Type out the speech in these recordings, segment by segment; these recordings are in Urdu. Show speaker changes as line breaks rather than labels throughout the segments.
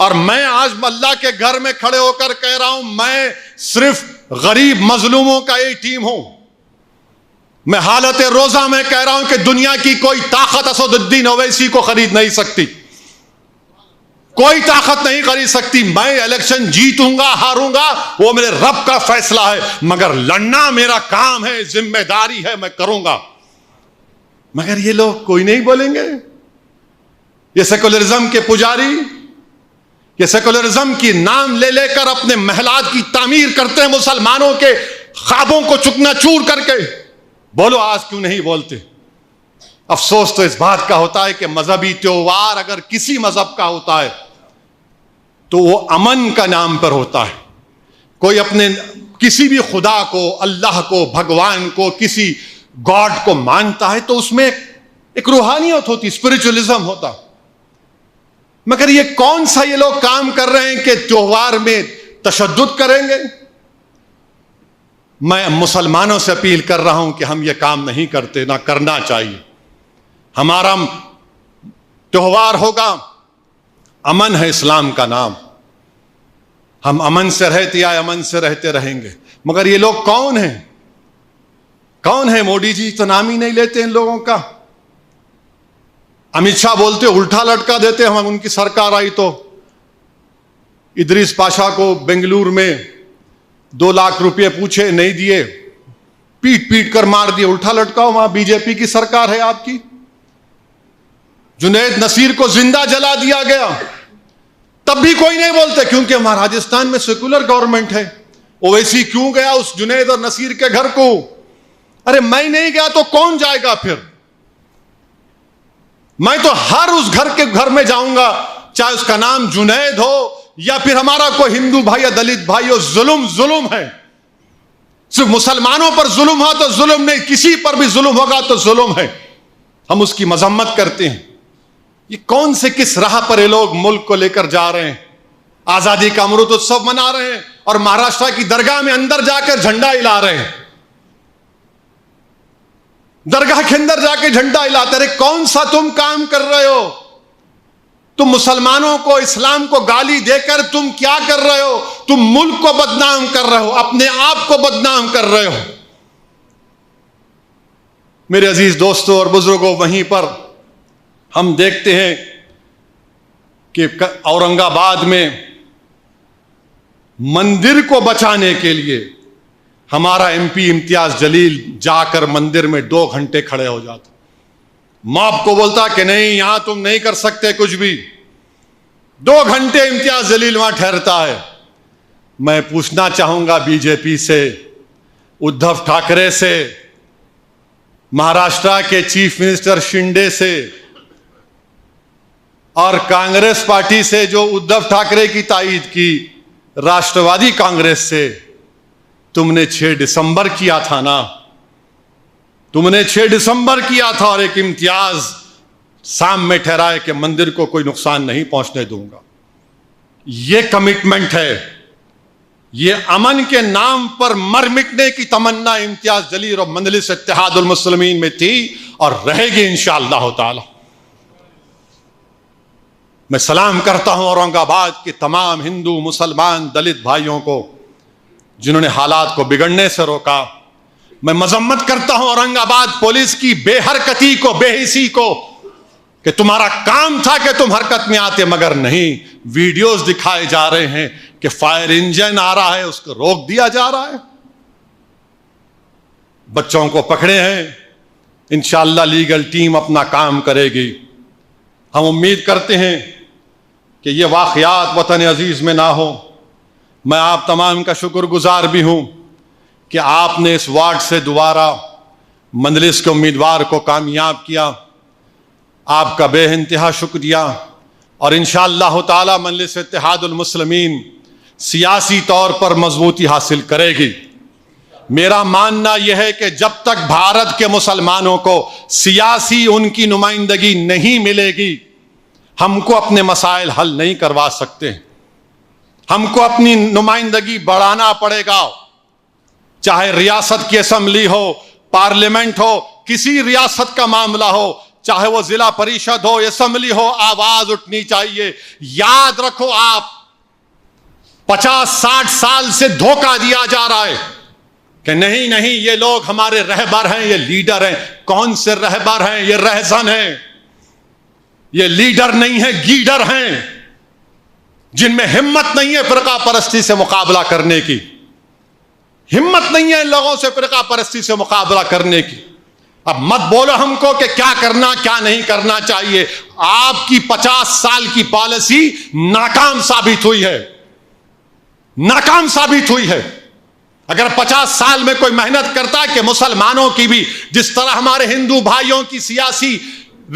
اور میں آج اللہ کے گھر میں کھڑے ہو کر کہہ رہا ہوں، میں صرف غریب مظلوموں کا ٹیم ہوں. میں حالت روزہ میں کہہ رہا ہوں کہ دنیا کی کوئی طاقت اسد الدین اویسی کو خرید نہیں سکتی، کوئی طاقت نہیں خرید سکتی. میں الیکشن جیتوں گا ہاروں گا وہ میرے رب کا فیصلہ ہے، مگر لڑنا میرا کام ہے، ذمہ داری ہے، میں کروں گا. مگر یہ لوگ کوئی نہیں بولیں گے. یہ سیکولرزم کے پجاری، یہ سیکولرزم کی نام لے لے کر اپنے محلات کی تعمیر کرتے ہیں، مسلمانوں کے خوابوں کو چکنا چور کر کے. بولو آج کیوں نہیں بولتے؟ افسوس تو اس بات کا ہوتا ہے کہ مذہبی تہوار اگر کسی مذہب کا ہوتا ہے تو وہ امن کا نام پر ہوتا ہے. کوئی اپنے کسی بھی خدا کو، اللہ کو، بھگوان کو، کسی گاڈ کو مانتا ہے تو اس میں ایک روحانیت ہوتی، اسپرچولیزم ہوتا. مگر یہ کون سا یہ لوگ کام کر رہے ہیں کہ تہوار میں تشدد کریں گے؟ میں مسلمانوں سے اپیل کر رہا ہوں کہ ہم یہ کام نہیں کرتے، نہ کرنا چاہیے. ہمارا تہوار ہوگا، امن ہے اسلام کا نام، ہم امن سے رہتے آئے، امن سے رہتے رہیں گے. مگر یہ لوگ کون ہیں؟ کون ہے؟ موڈی جی تو نام ہی نہیں لیتے ان لوگوں کا. امت شاہ بولتے الٹا لٹکا دیتے. ہم ان کی سرکار آئی تو ادریس پاشا کو بنگلور میں 2 لاکھ روپے پوچھے، نہیں دیے، پیٹ پیٹ کر مار دیے. الٹا لٹکاؤ، وہاں بی جے پی کی سرکار ہے آپ کی. جنید نصیر کو زندہ جلا دیا گیا، تب بھی کوئی نہیں بولتے کیونکہ ہمارا راجستھان میں سیکولر گورنمنٹ ہے. اویسی کیوں گیا اس جنید اور نصیر کے گھر کو؟ ارے میں نہیں گیا تو کون جائے گا پھر؟ میں تو ہر اس گھر میں جاؤں گا، چاہے اس کا نام جنید ہو یا پھر ہمارا کوئی ہندو بھائی یا دلت بھائی ہو. ظلم ہے. صرف مسلمانوں پر ظلم ہو تو ظلم نہیں، کسی پر بھی ظلم ہوگا تو ظلم ہے. ہم اس کی مذمت کرتے ہیں. یہ کون سے کس راہ پر یہ لوگ ملک کو لے کر جا رہے ہیں؟ آزادی کا امرت اتسو منا رہے ہیں اور مہاراشٹر کی درگاہ میں اندر جا کر جھنڈا ہلا رہے ہیں. درگاہ کے اندر جا کے جھنڈا ہلاتے رہے. کون سا تم کام کر رہے ہو؟ تم مسلمانوں کو، اسلام کو گالی دے کر تم کیا کر رہے ہو؟ تم ملک کو بدنام کر رہے ہو، اپنے آپ کو بدنام کر رہے ہو. میرے عزیز دوستوں اور بزرگوں، وہیں پر ہم دیکھتے ہیں کہ اورنگ آباد میں مندر کو بچانے کے لیے ہمارا ایم پی امتیاز جلیل جا کر مندر میں 2 گھنٹے کھڑے ہو جاتا. موب کو بولتا کہ نہیں، یہاں تم نہیں کر سکتے کچھ بھی. 2 گھنٹے امتیاز جلیل وہاں ٹھہرتا ہے. میں پوچھنا چاہوں گا بی جے پی سے، ادھو ٹھاکرے سے، مہاراشٹر کے چیف منسٹر شنڈے سے اور کانگریس پارٹی سے جو ادھو ٹھاکرے کی تائید کی، راشٹروادی کانگریس سے، تم نے 6 دسمبر کیا تھا نا، تم نے 6 دسمبر کیا تھا اور ایک امتیاز سام میں ٹھہرائے کہ مندر کو کوئی نقصان نہیں پہنچنے دوں گا. یہ کمٹمنٹ ہے. یہ امن کے نام پر مر مٹنے کی تمنا امتیاز جلیل اور مجلس اتحاد المسلمین میں تھی اور رہے گی انشاءاللہ تعالی. میں سلام کرتا ہوں اورنگ آباد کے تمام ہندو، مسلمان، دلت بھائیوں کو جنہوں نے حالات کو بگڑنے سے روکا. میں مذمت کرتا ہوں اورنگ آباد پولیس کی بے حرکتی کو، بے حسی کو، کہ تمہارا کام تھا کہ تم حرکت میں آتے، مگر نہیں. ویڈیوز دکھائے جا رہے ہیں کہ فائر انجن آ رہا ہے، اس کو روک دیا جا رہا ہے. بچوں کو پکڑے ہیں. انشاءاللہ لیگل ٹیم اپنا کام کرے گی. ہم امید کرتے ہیں کہ یہ واقعات وطن عزیز میں نہ ہو. میں آپ تمام کا شکر گزار بھی ہوں کہ آپ نے اس وارڈ سے دوبارہ مجلس کے امیدوار کو کامیاب کیا. آپ کا بے انتہا شکریہ. اور انشاءاللہ تعالی مجلس اتحاد المسلمین سیاسی طور پر مضبوطی حاصل کرے گی. میرا ماننا یہ ہے کہ جب تک بھارت کے مسلمانوں کو سیاسی ان کی نمائندگی نہیں ملے گی، ہم کو اپنے مسائل حل نہیں کروا سکتے. ہم کو اپنی نمائندگی بڑھانا پڑے گا. چاہے ریاست کی اسمبلی ہو، پارلیمنٹ ہو، کسی ریاست کا معاملہ ہو، چاہے وہ ضلع پریشد ہو، اسمبلی ہو، آواز اٹھنی چاہیے۔ یاد رکھو آپ 50-60 سال سے دھوکہ دیا جا رہا ہے کہ نہیں نہیں یہ لوگ ہمارے رہبر ہیں، یہ لیڈر ہیں۔ کون سے رہبر ہیں؟ یہ رہزن ہیں، یہ لیڈر نہیں ہیں، گیڈر ہیں، جن میں ہمت نہیں ہے فرقہ پرستی سے مقابلہ کرنے کی، ہمت نہیں ہے ان لوگوں سے فرقہ پرستی سے مقابلہ کرنے کی۔ اب مت بولو ہم کو کہ کیا کرنا کیا نہیں کرنا چاہیے۔ آپ کی 50 سال کی پالیسی ناکام ثابت ہوئی ہے، ناکام ثابت ہوئی ہے۔ اگر 50 سال میں کوئی محنت کرتا کہ مسلمانوں کی بھی جس طرح ہمارے ہندو بھائیوں کی سیاسی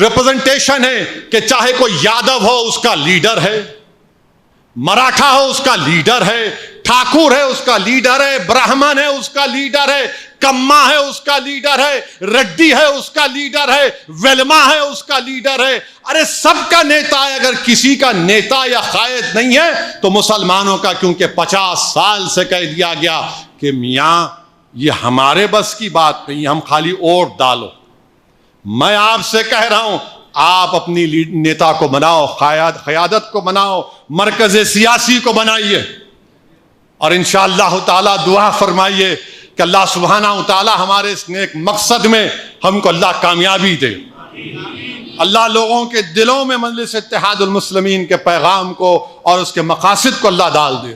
ریپرزنٹیشن ہے کہ چاہے کوئی یادو ہو اس کا لیڈر ہے، مراٹھا ہو اس کا لیڈر ہے، ٹھاکر ہے اس کا لیڈر ہے، برہمن ہے اس کا لیڈر ہے، کما ہے اس کا لیڈر ہے، ریڈی ہے اس کا لیڈر ہے، ویلما ہے اس کا لیڈر ہے۔ ارے سب کا نیتا ہے، اگر کسی کا نیتا یا قائد نہیں ہے تو مسلمانوں کا، کیونکہ 50 سال سے کہہ دیا گیا کہ میاں یہ ہمارے بس کی بات نہیں، ہم خالی ووٹ ڈالو۔ میں آپ سے کہہ رہا ہوں آپ اپنی نیتا کو بناؤ، قیادت کو بناؤ، مرکز سیاسی کو بنائیے، اور انشاءاللہ تعالی دعا فرمائیے کہ اللہ سبحانہ و تعالی ہمارے اس نیک مقصد میں ہم کو اللہ کامیابی دے۔ اللہ لوگوں کے دلوں میں مجلس اتحاد المسلمین کے پیغام کو اور اس کے مقاصد کو اللہ ڈال دے۔